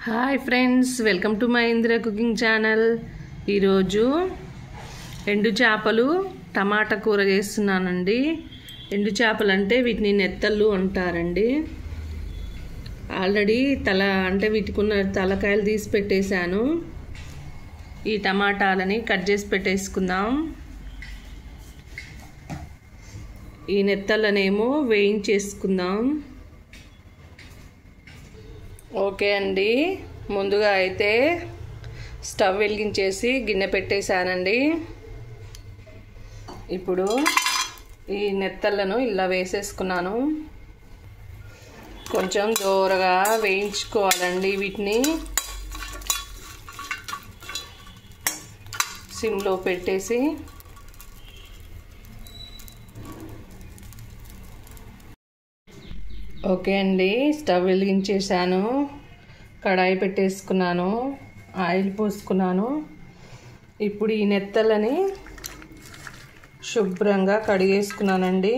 Hi friends, welcome to my Indira cooking channel. ఈరోజు ఎండు చేపలు టమాటా కూర చేస్తున్నానండి. ఎండు చేపలు అంటే వీటిని నెత్తళ్ళు అంటారండి. ఆల్రెడీ వీటికి ఉన్న తలకాయలు తీసి పెట్టేశాను. ఈ టమాటాలని కట్ చేసి పెట్టేసుకుందాం. ఈ నెత్తళ్ళనేమో వేయించేసుకుందాం. ఓకే అండి, ముందుగా అయితే స్టవ్ వెలిగించేసి గిన్నె పెట్టేశానండి. ఇప్పుడు ఈ నెత్తళ్ళను ఇలా వేసేసుకున్నాను. కొంచెం దూరగా వేయించుకోవాలండి. వీటిని సిమ్లో పెట్టేసి ఓకే అండి, స్టవ్ వెలిగించేసాను. కడాయి పెట్టేసుకున్నాను, ఆయిల్ పోసుకున్నాను. ఇప్పుడు ఈ నెత్తలని శుభ్రంగా కడిగేసుకున్నానండి.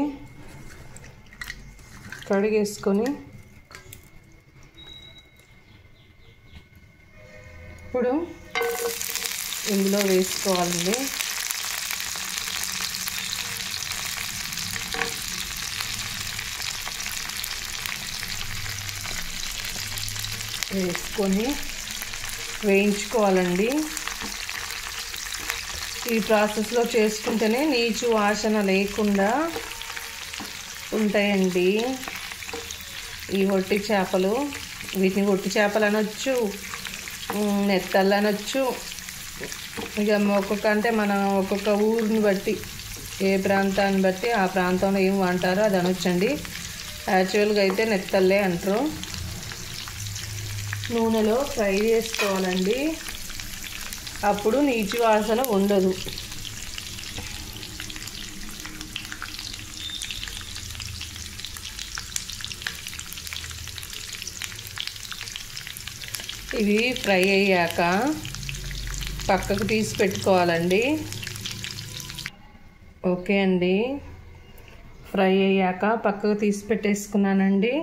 కడిగేసుకొని ఇప్పుడు ఇందులో వేసుకోవాలండి. వేసుకొని వేయించుకోవాలండి. ఈ ప్రాసెస్లో చేసుకుంటేనే నీచు వాసన లేకుండా ఉంటాయండి ఈ ఒట్టి చేపలు. వీటిని ఒట్టి చేపలు అనొచ్చు, నెత్తళ్ళు అనొచ్చు. ఇక మనం ఒక్కొక్క ఊరిని బట్టి, ఏ ప్రాంతాన్ని బట్టి ఆ ప్రాంతంలో ఏం అంటారో అది అనొచ్చండి. యాక్చువల్గా అయితే నెత్తళ్ళే అంటారు. నూనెలో ఫ్రై చేసుకోవాలండి, అప్పుడు నీచు వాసన ఉండదు. ఇవి ఫ్రై అయ్యాక పక్కకు తీసి పెట్టుకోవాలండి. ఓకే అండి, ఫ్రై అయ్యాక పక్కకు తీసి పెట్టేసుకున్నానండి.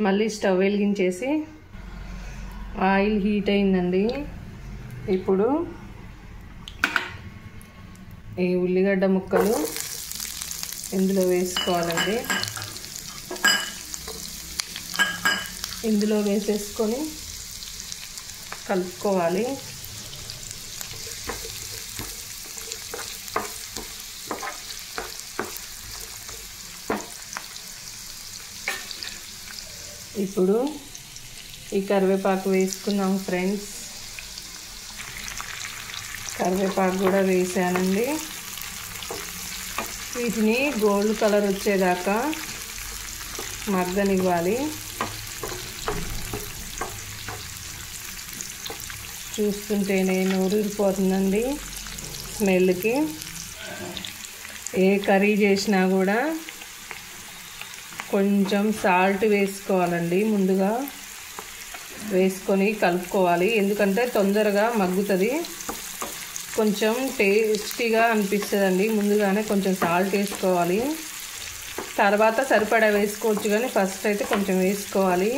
మళ్ళీ స్టవ్ వెలిగించేసి ఆయిల్ హీట్ అయిందండి. ఇప్పుడు ఈ ఉల్లిగడ్డ ముక్కలు ఇందులో వేసుకోవాలండి. ఇందులో వేసేసుకొని కలుపుకోవాలి. ఇప్పుడు ఈ కరివేపాకు వేసుకున్నాం ఫ్రెండ్స్. కరివేపాకు కూడా వేసానండి. వీటిని గోల్డ్ కలర్ వచ్చేదాకా మగ్గనివ్వాలి. చూస్తుంటేనే నూరిపోతుందండి స్మెల్కి. ఏ కర్రీ చేసినా కూడా కొంచెం సాల్ట్ వేసుకోవాలండి. ముందుగా వేసుకొని కలుపుకోవాలి, ఎందుకంటే తొందరగా మగ్గుతుంది. కొంచెం టేస్టీగా అనిపిస్తుందండి. ముందుగానే కొంచెం సాల్ట్ వేసుకోవాలి, తర్వాత సరిపడా వేసుకోవచ్చు, కానీ ఫస్ట్ అయితే కొంచెం వేసుకోవాలి.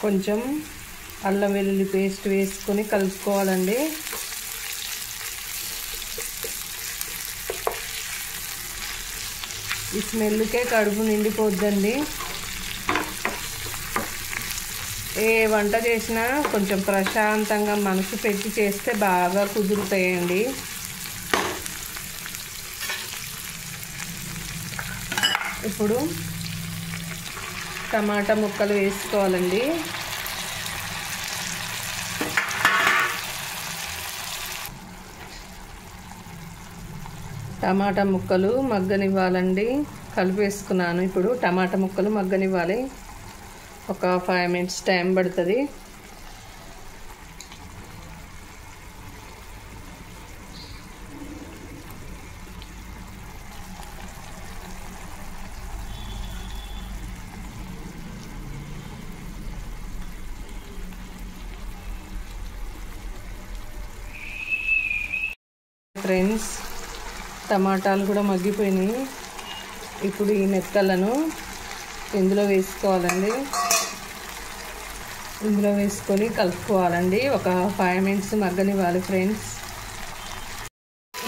కొంచెం అల్లం వెల్లుల్లి పేస్ట్ వేసుకొని కలుపుకోవాలండి. ఈ స్మెల్కే కడుపు నిండిపోద్దండి. ఏ వంట చేసినా కొంచెం ప్రశాంతంగా మనసు పెట్టి చేస్తే బాగా కుదురుతాయండి. ఇప్పుడు టమాటా ముక్కలు వేసుకోవాలండి. టమాటా ముక్కలు మగ్గనివ్వాలండి. కలిపేసుకున్నాను. ఇప్పుడు టమాటా ముక్కలు మగ్గనివ్వాలి. ఒక 5 minutes టైం పడుతుంది. ఫ్రెండ్స్, టమాటాలు కూడా మగ్గిపోయినాయి. ఇప్పుడు ఈ నెత్తలను ఇందులో వేసుకోవాలండి. ఇందులో వేసుకొని కలుపుకోవాలండి. ఒక 5 మినిట్స్ మగ్గనివ్వాలి ఫ్రెండ్స్.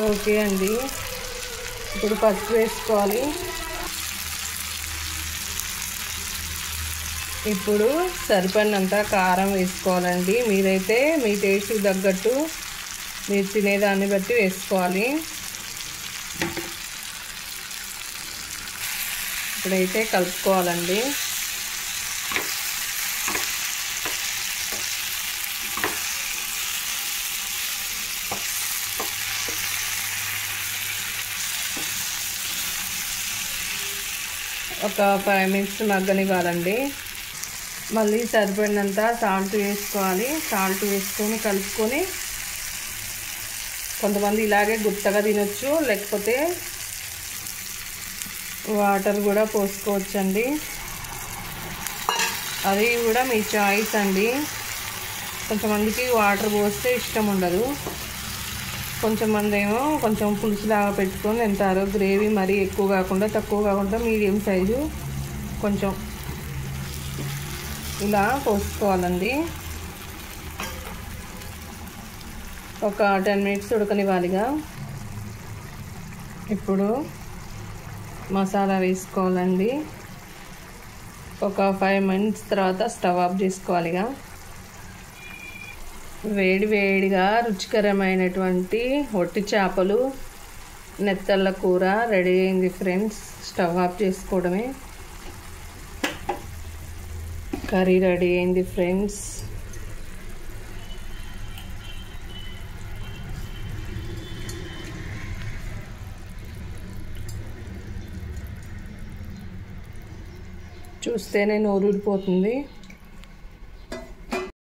ఓకే అండి, ఇప్పుడు పసుపు వేసుకోవాలి. ఇప్పుడు సరిపడినంత కారం వేసుకోవాలండి. మీరైతే మీ టేస్ట్కి తగ్గట్టు మీరు తినేదాన్ని బట్టి వేసుకోవాలి. ఇప్పుడైతే కలుపుకోవాలండి. ఒక 5 మినిట్స్ మగ్గనివ్వాలండి. మళ్ళీ సరిపడినంత సాల్ట్ వేసుకోవాలి. సాల్ట్ వేసుకొని కలుపుకొని, కొంతమంది ఇలాగే గుత్తగా తినొచ్చు, లేకపోతే వాటర్ కూడా పోసుకోవచ్చండి. అది కూడా మీ చాయిస్ అండి. కొంతమందికి వాటర్ పోస్తే ఇష్టం ఉండదు. కొంచెంమంది ఏమో కొంచెం పులుసులాగా పెట్టుకొని తింటారు. గ్రేవీ మరీ ఎక్కువ కాకుండా తక్కువ కాకుండా మీడియం సైజు కొంచెం ఇలా పోసుకోవాలండి. ఒక 10 మినిట్స్ ఉడకనివ్వాలిగా. ఇప్పుడు మసాలా వేసుకోవాలండి. ఒక 5 మినిట్స్ తర్వాత స్టవ్ ఆఫ్ చేసుకోవాలిగా. వేడిగా రుచికరమైనటువంటి వట్టి చేపలు నెత్తళ్ళ కూర రెడీ అయింది ఫ్రెండ్స్. స్టవ్ ఆఫ్ చేసుకోవడమే. కర్రీ రెడీ అయింది ఫ్రెండ్స్. చూస్తేనే నోరూరిపోతుంది.